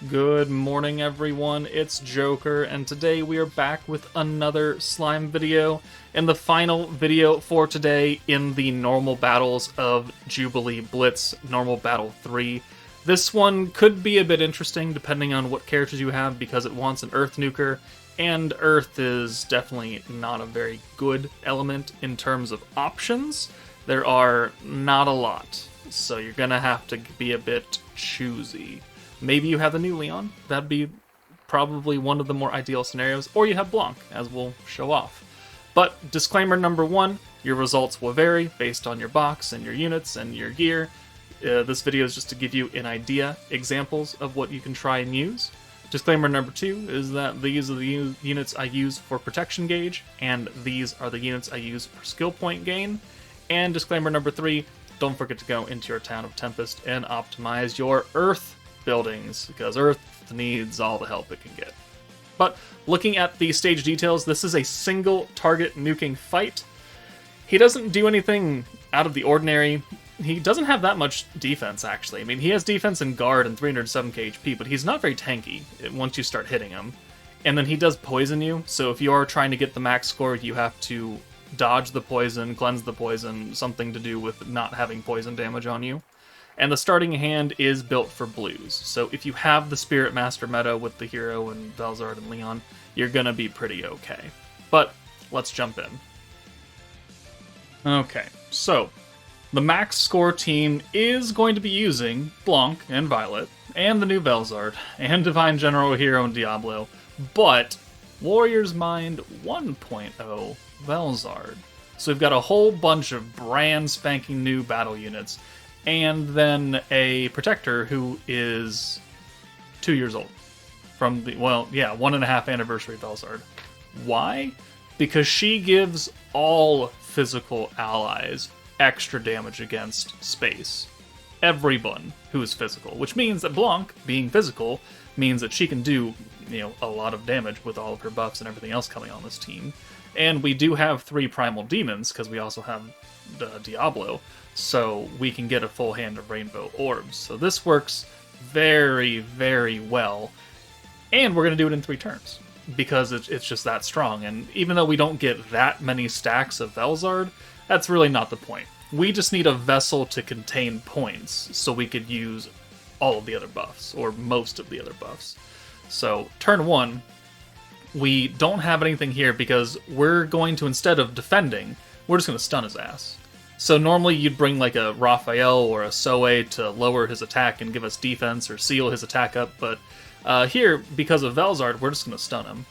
Good morning, everyone. It's Joker, and today we are back with another slime video, and the final video for today in the normal battles of Jubilee Blitz Normal Battle 3. This one could be a bit interesting depending on what characters you have because it wants an Earth Nuker, and Earth is definitely not a very good element in terms of options. There are not a lot, so you're gonna have to be a bit choosy. Maybe you have the new Leon. That'd be probably one of the more ideal scenarios. Or you have BLANC, as we'll show off. But disclaimer number one, your results will vary based on your box and your units and your gear. This video is just to give you an idea, examples of what you can try and use. Disclaimer number two is that these are the units I use for protection gauge, and these are the units I use for skill point gain. And disclaimer number three, don't forget to go into your town of Tempest and optimize your Earth buildings, because Earth needs all the help it can get. But looking at the stage details, this is a single target nuking fight. He doesn't do anything out of the ordinary. He doesn't have that much defense, actually. I mean, he has defense and guard and 307k HP, but he's not very tanky once you start hitting him. And then he does poison you, so if you are trying to get the max score, you have to dodge the poison, cleanse the poison, something to do with not having poison damage on you. And the starting hand is built for blues. So if you have the Spirit Master meta with the hero and Velzard and Leon, you're gonna be pretty okay. But let's jump in. Okay, so the max score team is going to be using BLANC and Violet, and the new Velzard, and Divine General Hero and Diablo, but Warrior's Mind 1.0 Velzard. So we've got a whole bunch of brand spanking new battle units, and then a Protector who is 2 years old. From the, 1.5 anniversary Velzard. Why? Because she gives all physical allies extra damage against space. Everyone who is physical. Which means that BLANC, being physical, means that she can do, a lot of damage with all of her buffs and everything else coming on this team. And we do have 3 Primal Demons, because we also have Diablo, so we can get a full hand of Rainbow Orbs. So this works very, very well, and we're going to do it in 3 turns, because it's just that strong. And even though we don't get that many stacks of Velzard, that's really not the point. We just need a vessel to contain points, so we could use all of the other buffs, or most of the other buffs. So turn 1, we don't have anything here because we're going to, instead of defending, we're just going to stun his ass. So normally you'd bring like a Raphael or a Soe to lower his attack and give us defense or seal his attack up, but here, because of Velzard, we're just going to stun him.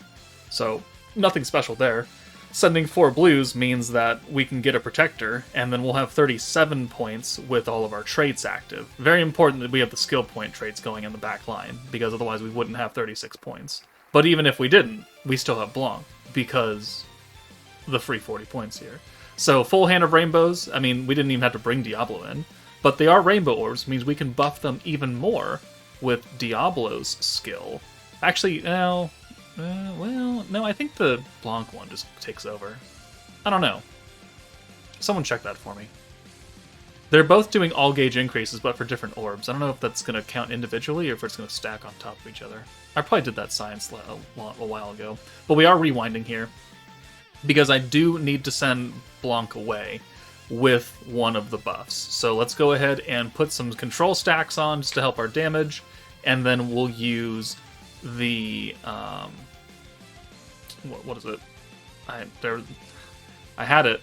So nothing special there. Sending 4 blues means that we can get a Protector, and then we'll have 37 points with all of our traits active. Very important that we have the skill point traits going in the back line, because otherwise we wouldn't have 36 points. But even if we didn't, we still have BLANC, because the free 40 points here. So full hand of rainbows, I mean, we didn't even have to bring Diablo in, but they are rainbow orbs, means we can buff them even more with Diablo's skill. Actually, no, no, I think the BLANC one just takes over. I don't know. Someone check that for me. They're both doing all gauge increases, but for different orbs. I don't know if that's going to count individually or if it's going to stack on top of each other. I probably did that science a while ago. But we are rewinding here, because I do need to send BLANC away with one of the buffs. So let's go ahead and put some control stacks on just to help our damage, and then we'll use the what is it? I had it.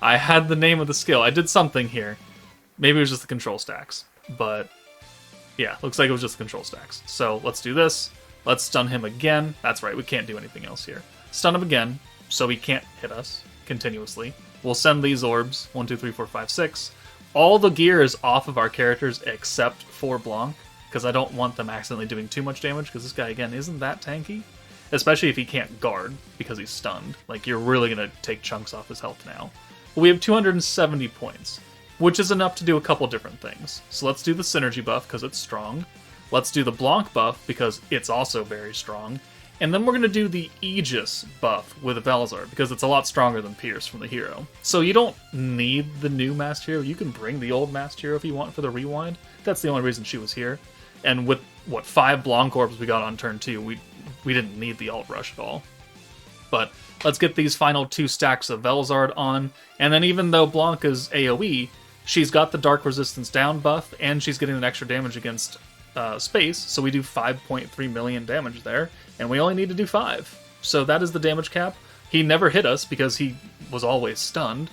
I had the name of the skill. I did something here. Maybe it was just the control stacks, but yeah, looks like it was just the control stacks. So let's do this. Let's stun him again. That's right, we can't do anything else here. Stun him again, so he can't hit us continuously. We'll send these orbs, 1, 2, 3, 4, 5, 6. All the gear is off of our characters except for BLANC, because I don't want them accidentally doing too much damage, because this guy, again, isn't that tanky. Especially if he can't guard, because he's stunned. Like, you're really going to take chunks off his health now. But we have 270 points, which is enough to do a couple different things. So let's do the synergy buff, because it's strong. Let's do the BLANC buff, because it's also very strong. And then we're going to do the Aegis buff with Velzard, because it's a lot stronger than Pierce from the hero. So you don't need the new Master Hero. You can bring the old Master Hero if you want for the rewind. That's the only reason she was here. And with, what, 5 BLANC orbs we got on turn 2, we didn't need the alt rush at all. But let's get these final 2 stacks of Velzard on, and then even though BLANC is AoE, she's got the Dark Resistance down buff, and she's getting an extra damage against space, so we do 5.3 million damage there, and we only need to do 5. So that is the damage cap. He never hit us because he was always stunned,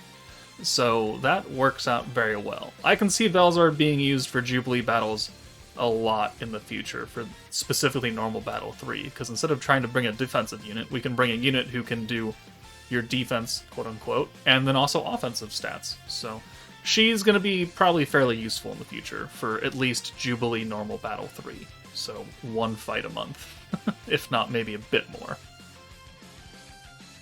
so that works out very well. I can see Velzard being used for Jubilee battles a lot in the future, for specifically normal battle 3, because instead of trying to bring a defensive unit, we can bring a unit who can do your defense, quote-unquote, and then also offensive stats. So she's going to be probably fairly useful in the future for at least Jubilee normal battle 3. So 1 fight a month, if not maybe a bit more.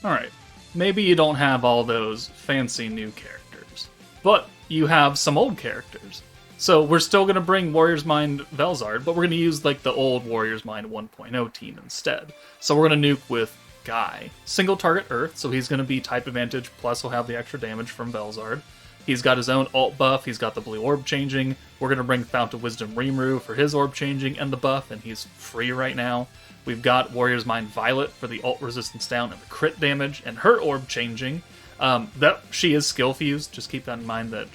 Alright, maybe you don't have all those fancy new characters, but you have some old characters. So we're still going to bring Warrior's Mind Velzard, but we're going to use like the old Warrior's Mind 1.0 team instead. So we're going to nuke with Guy. Single target Earth, so he's going to be type advantage, plus he'll have the extra damage from Velzard. He's got his own alt buff, he's got the blue orb changing. We're going to bring Fount of Wisdom Rimuru for his orb changing and the buff, and he's free right now. We've got Warrior's Mind Violet for the alt resistance down and the crit damage, and her orb changing. That she is skill fused, just keep that in mind that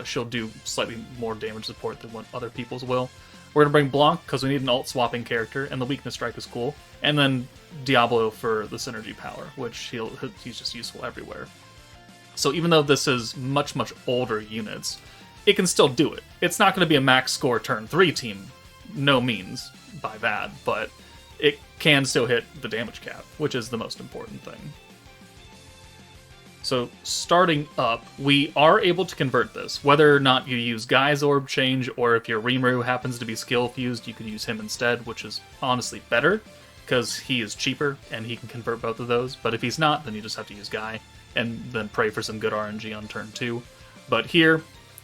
she'll do slightly more damage support than what other people's will. We're going to bring BLANC because we need an alt swapping character, and the weakness strike is cool. And then Diablo for the synergy power, which he's just useful everywhere. So even though this is much, much older units, it can still do it. It's not going to be a max score turn 3 team, no means by that, but it can still hit the damage cap, which is the most important thing. So starting up, we are able to convert this. Whether or not you use Guy's orb change, or if your Rimuru happens to be skill fused, you could use him instead, which is honestly better, because he is cheaper and he can convert both of those. But if he's not, then you just have to use Guy, and then pray for some good RNG on turn 2. But here,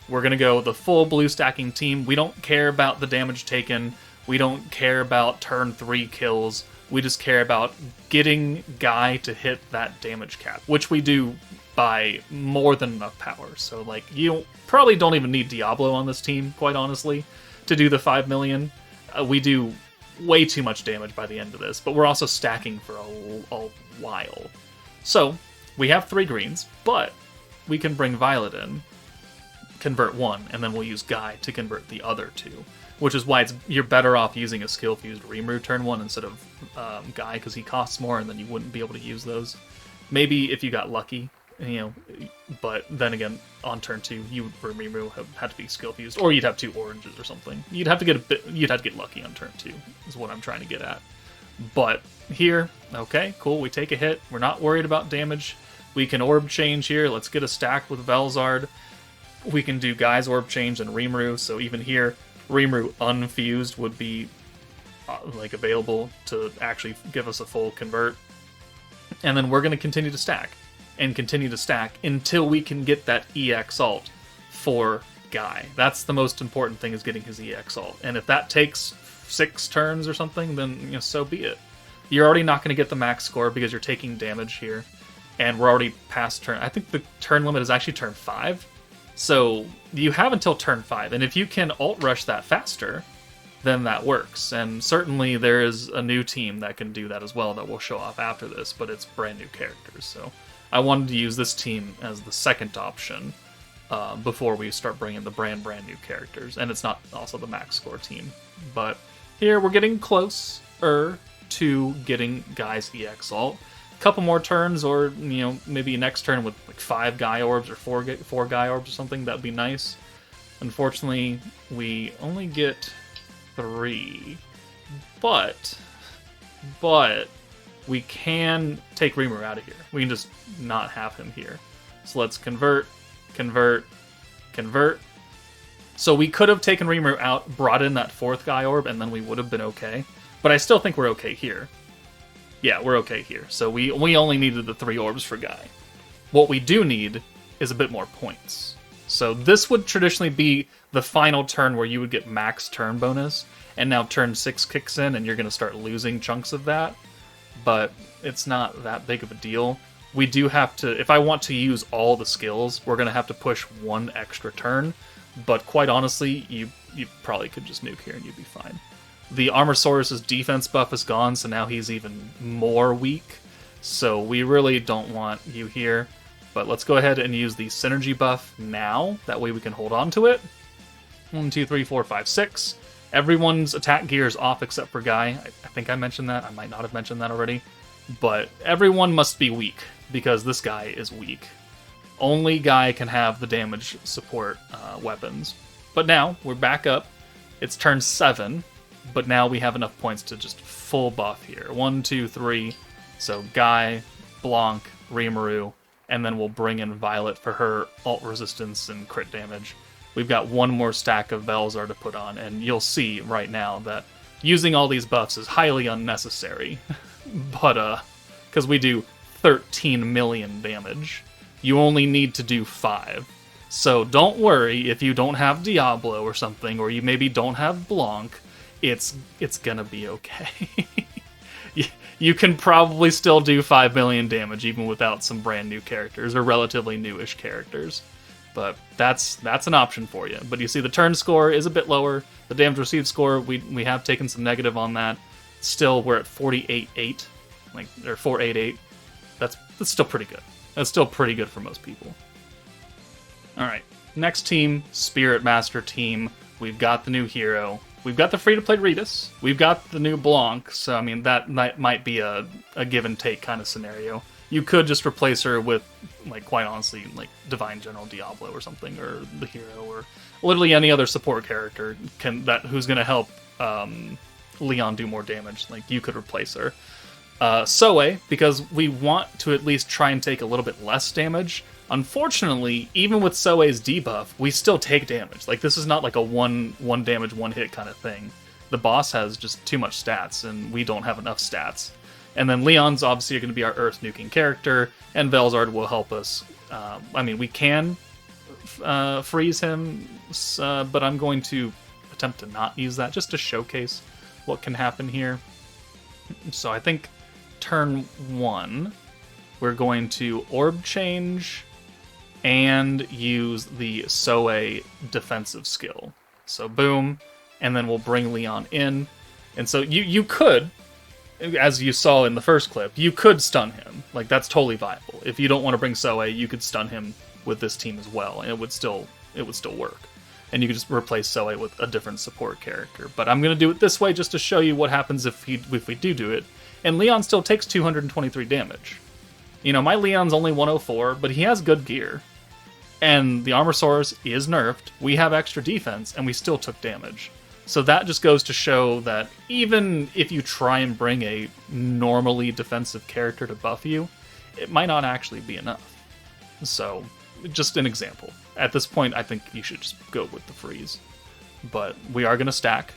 we're going to go the full blue stacking team. We don't care about the damage taken. We don't care about turn 3 kills. We just care about getting Guy to hit that damage cap, which we do by more than enough power. So, like, you probably don't even need Diablo on this team, quite honestly, to do the 5 million. We do way too much damage by the end of this, but we're also stacking for a while. So, we have 3 greens, but we can bring Violet in, convert 1, and then we'll use Guy to convert the other 2. Which is why you're better off using a skill-fused Rimuru turn 1 instead of Guy, because he costs more and then you wouldn't be able to use those. Maybe if you got lucky, but then again, on turn 2, you for Rimuru had to be skill-fused, or you'd have 2 oranges or something. You'd have to get lucky on turn 2, is what I'm trying to get at. But here, okay, cool, we take a hit, we're not worried about damage. We can orb change here, let's get a stack with Velzard. We can do Guy's orb change and Rimuru, so even here, Rimuru unfused would be available to actually give us a full convert. And then we're going to continue to stack and continue to stack until we can get that EX alt for Guy. That's the most important thing, is getting his EX alt. And if that takes 6 turns or something, then so be it. You're already not going to get the max score because you're taking damage here. And we're already past turn. I think the turn limit is actually turn 5. So you have until turn 5, and if you can alt rush that faster, then that works. And certainly there is a new team that can do that as well that we'll show off after this, but it's brand new characters. So I wanted to use this team as the second option before we start bringing the brand new characters. And it's not also the max score team. But here we're getting closer to getting Guy's EX alt. Couple more turns, or maybe next turn with like 5 Guy orbs or 4 Guy orbs or something. That'd be nice. Unfortunately, we only get 3, but we can take Rimuru out of here. We can just not have him here. So let's convert. So we could have taken Rimuru out, brought in that 4th Guy orb, and then we would have been okay. But I still think we're okay here. Yeah, we're okay here. So we only needed the 3 orbs for Guy. What we do need is a bit more points. So this would traditionally be the final turn where you would get max turn bonus, and now turn 6 kicks in and you're going to start losing chunks of that. But it's not that big of a deal. We do have to, if I want to use all the skills, we're going to have to push 1 extra turn. But quite honestly, you you probably could just nuke here and you'd be fine. The Armosaurus's defense buff is gone, so now he's even more weak. So we really don't want you here. But let's go ahead and use the synergy buff now. That way we can hold on to it. 1, 2, 3, 4, 5, 6. Everyone's attack gear is off except for Guy. I think I mentioned that. I might not have mentioned that already. But everyone must be weak, because this guy is weak. Only Guy can have the damage support weapons. But now, we're back up. It's turn 7, but now we have enough points to just full buff here. 1, 2, 3. So Guy, BLANC, Rimuru, and then we'll bring in Violet for her ult resistance and crit damage. We've got one more stack of Velzar to put on, and you'll see right now that using all these buffs is highly unnecessary. But, because we do 13 million damage, you only need to do 5. So don't worry if you don't have Diablo or something, or you maybe don't have BLANC, it's gonna be okay. You can probably still do 5 million damage even without some brand new characters, or relatively newish characters. But that's an option for you. But you see the turn score is a bit lower. The damage received score, we have taken some negative on that. Still, we're at 48.8, or 488. That's still pretty good. That's still pretty good for most people. Alright, next team, Spirit Master team. We've got the new hero. We've got the free-to-play Redis. We've got the new BLANC, so I mean, that might be a give-and-take kind of scenario. You could just replace her with, like, quite honestly, like, Divine General Diablo or something, or the hero, or literally any other support character who's going to help Leon do more damage. Like, you could replace her. Soe, because we want to at least try and take a little bit less damage. Unfortunately, even with Soe's debuff, we still take damage. Like, this is not like a one damage, one hit kind of thing. The boss has just too much stats, and we don't have enough stats. And then Leon's obviously going to be our Earth nuking character, and Velzard will help us. I mean, we can freeze him, but I'm going to attempt to not use that, just to showcase what can happen here. So I think turn 1, we're going to Orb Change and use the Soe defensive skill. So boom, and then we'll bring Leon in. And so you could, as you saw in the first clip, you could stun him. Like, that's totally viable. If you don't want to bring Soe, you could stun him with this team as well, and it would still work. And you could just replace Soe with a different support character. But I'm going to do it this way just to show you what happens if we do it. And Leon still takes 223 damage. You know, my Leon's only 104, but he has good gear. And the Armosaurus is nerfed, we have extra defense, and we still took damage. So that just goes to show that even if you try and bring a normally defensive character to buff you, it might not actually be enough. So, just an example. At this point, I think you should just go with the freeze. But we are going to stack.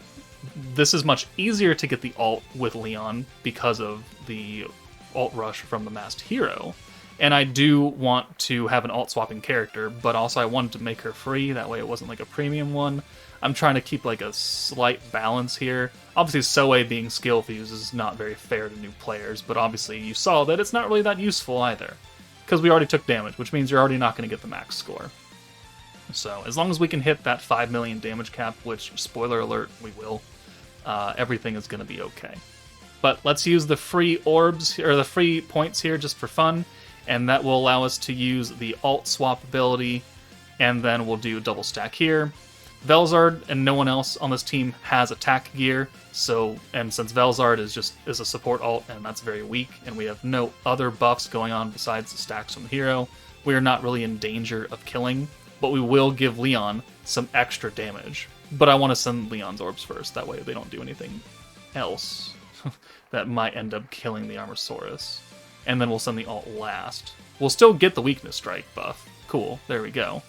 This is much easier to get the ult with Leon because of the ult rush from the Masked Hero. And I do want to have an ult swapping character, but also I wanted to make her free, that way it wasn't like a premium one. I'm trying to keep like a slight balance here. Obviously Soe being skill fused is not very fair to new players, but obviously you saw that it's not really that useful either. Because we already took damage, which means you're already not going to get the max score. So as long as we can hit that 5 million damage cap, which, spoiler alert, we will, everything is going to be okay. But let's use the free orbs, or the free points here just for fun, and that will allow us to use the alt swap ability, and then we'll do double stack here. Velzard and no one else on this team has attack gear, and since Velzard is a support alt, and that's very weak, and we have no other buffs going on besides the stacks from the hero, we are not really in danger of killing, but we will give Leon some extra damage. But I want to send Leon's orbs first, that way they don't do anything else that might end up killing the Armosaurus. And then we'll send the ult last. We'll still get the weakness strike buff. Cool, there we go.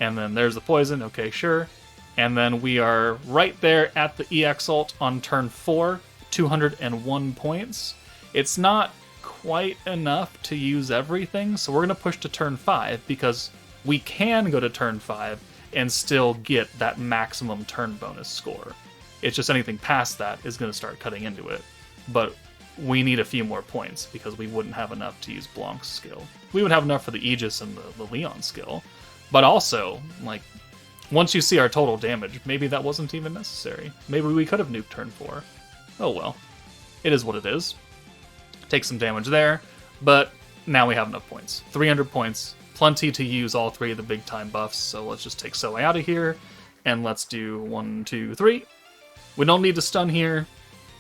And then there's the poison, okay, sure. And then we are right there at the EX ult on turn 4, 201 points. It's not quite enough to use everything, so we're going to push to turn 5, because we can go to turn 5 and still get that maximum turn bonus score. It's just anything past that is going to start cutting into it. But we need a few more points, because we wouldn't have enough to use Blanc's skill. We would have enough for the Aegis and the Leon skill. But also, like, Once you see our total damage, maybe that wasn't even necessary. Maybe we could have nuked turn 4. Oh well. It is what it is. Take some damage there, but now we have enough points. 300 points, plenty to use all 3 of the big time buffs, so let's just take Soei out of here, and let's do 1, 2, 3. We don't need to stun here,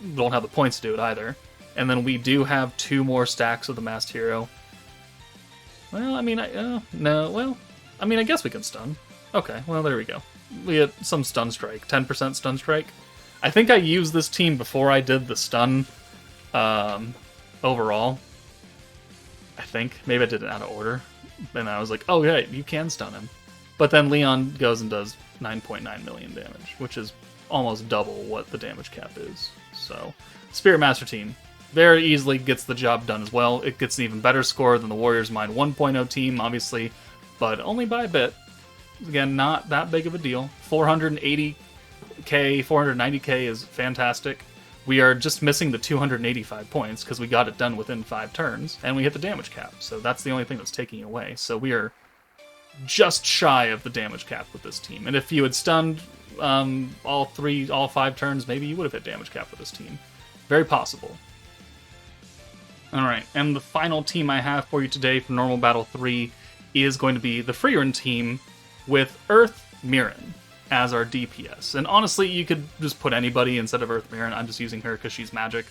we don't have the points to do it either. And then we do have 2 more stacks of the Masked Hero. Well, I mean, I guess we can stun. Okay, well, there we go. We had some stun strike, 10% stun strike. I think I used this team before I did the stun overall. I think. Maybe I did it out of order. And I was like, oh, yeah, you can stun him. But then Leon goes and does 9.9 million damage, which is almost double what the damage cap is. So, Spirit Master team very easily gets the job done as well. It gets an even better score than the Warriors Mind 1.0 team, obviously, but only by a bit. Again, not that big of a deal. 480k, 490k is fantastic. We are just missing the 285 points because we got it done within 5 turns, and we hit the damage cap. So that's the only thing that's taking away. So we are just shy of the damage cap with this team. And if you had stunned all 5 turns, maybe you would have hit damage cap with this team. Very possible. Alright, and the final team I have for you today for Normal Battle 3 is going to be the Frieren team with Earth Mirren as our DPS. And honestly, you could just put anybody instead of Earth Mirren. I'm just using her because she's magic.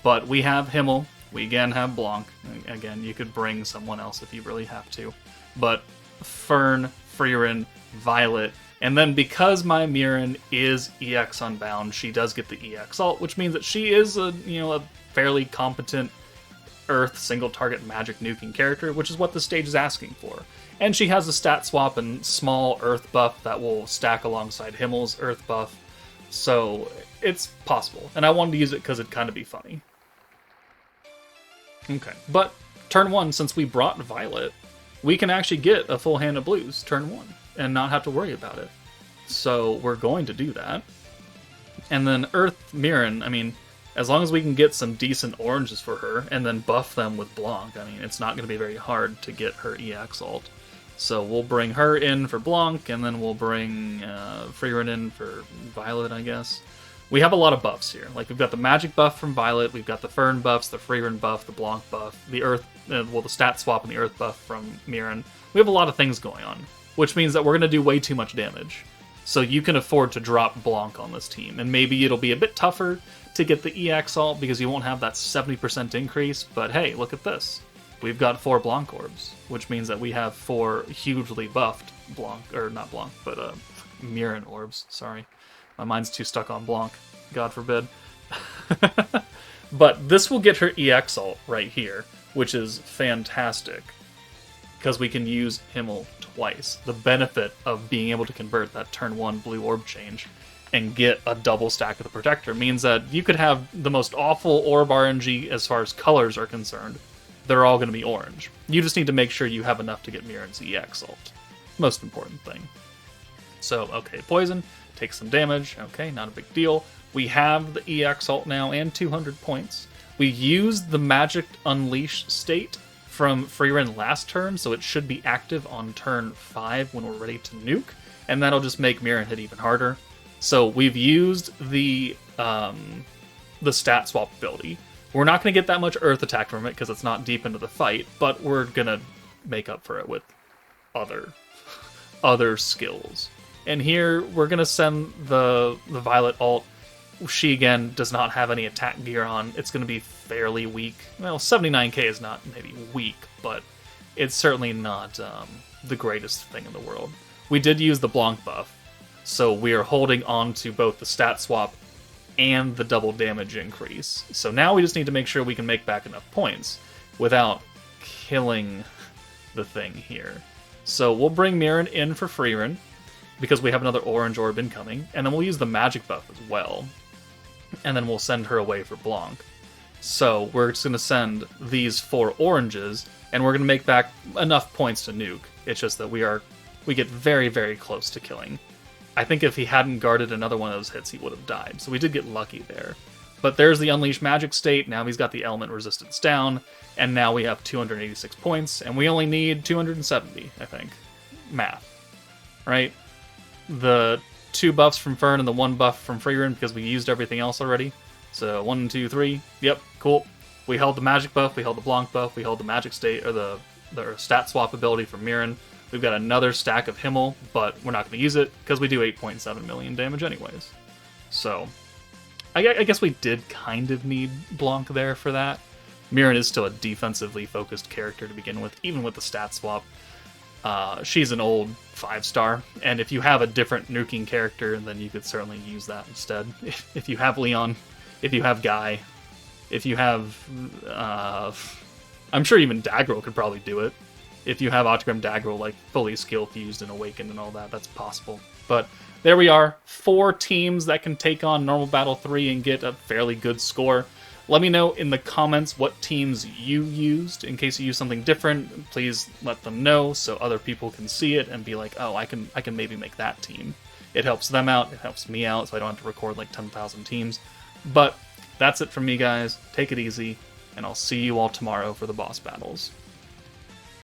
But we have Himmel. We again have BLANC. Again, you could bring someone else if you really have to. But Fern, Frieren, Violet, and then because my Mirren is EX Unbound, she does get the EX ult, which means that she is a fairly competent Earth single target magic nuking character, which is what the stage is asking for. And she has a stat swap and small Earth buff that will stack alongside Himmel's Earth buff, so it's possible. And I wanted to use it because it'd kind of be funny. Okay, but turn 1, since we brought Violet, we can actually get a full hand of blues turn 1 and not have to worry about it. So we're going to do that. And then Earth Mirren, I mean, as long as we can get some decent oranges for her and then buff them with BLANC, I mean, it's not going to be very hard to get her EX ult. So we'll bring her in for BLANC, and then we'll bring Frieren in for Violet, I guess. We have a lot of buffs here. Like, we've got the magic buff from Violet, we've got the Fern buffs, the Frieren buff, the BLANC buff, the Earth, the stat swap and the Earth buff from Mirren. We have a lot of things going on, which means that we're going to do way too much damage. So you can afford to drop BLANC on this team, and maybe it'll be a bit tougher to get the EX ult because you won't have that 70% increase, but hey, look at this. We've got 4 BLANC orbs, which means that we have 4 hugely buffed Mirren orbs, sorry. My mind's too stuck on BLANC, God forbid. But this will get her EX ult right here, which is fantastic, because we can use Himmel twice. The benefit of being able to convert that turn 1 blue orb change and get a double stack of the Protector means that you could have the most awful orb RNG as far as colors are concerned. They're all going to be orange. You just need to make sure you have enough to get Mirren's EX ult. Most important thing. So, okay, poison, take some damage. Okay, not a big deal. We have the EX ult now and 200 points. We used the Magic Unleash state from Frieren last turn, so it should be active on turn 5 when we're ready to nuke, and that'll just make Mirren hit even harder. So we've used the stat swap ability. We're not going to get that much Earth attack from it because it's not deep into the fight, but we're going to make up for it with other skills. And here we're going to send the Violet ult. She, again, does not have any attack gear on. It's going to be fairly weak. Well, 79k is not maybe weak, but it's certainly not the greatest thing in the world. We did use the BLANC buff, so we are holding on to both the stat swap and the double damage increase. So now we just need to make sure we can make back enough points without killing the thing here. So we'll bring Mirren in for Frieren, because we have another orange orb incoming, and then we'll use the magic buff as well. And then we'll send her away for BLANC. So we're just going to send these 4 oranges, and we're going to make back enough points to nuke. It's just that we get very, very close to killing. I think if he hadn't guarded another one of those hits, he would have died. So we did get lucky there. But there's the Unleash Magic state. Now he's got the element resistance down, and now we have 286 points, and we only need 270, I think. Math. Right? the 2 buffs from Frieren and the 1 buff from Frieren because we used everything else already. So 1, 2, 3. Yep, cool. We held the magic buff, we held the BLANC buff, we held the magic state, or the stat swap ability from Mirren. We've got another stack of Himmel, but we're not going to use it because we do 8.7 million damage anyways. So I guess we did kind of need BLANC there for that. Mirren is still a defensively focused character to begin with, even with the stat swap. She's an old 5-star, and if you have a different nuking character, then you could certainly use that instead. If you have Leon, if you have Guy, if you have... I'm sure even Daggerel could probably do it. If you have Autogram Daggerel, like, fully skill fused and awakened and all that, that's possible. But there we are, 4 teams that can take on Normal Battle 3 and get a fairly good score. Let me know in the comments what teams you used. In case you use something different, please let them know so other people can see it and be like, oh, I can maybe make that team. It helps them out, it helps me out, so I don't have to record like 10,000 teams. But that's it from me, guys. Take it easy, and I'll see you all tomorrow for the boss battles.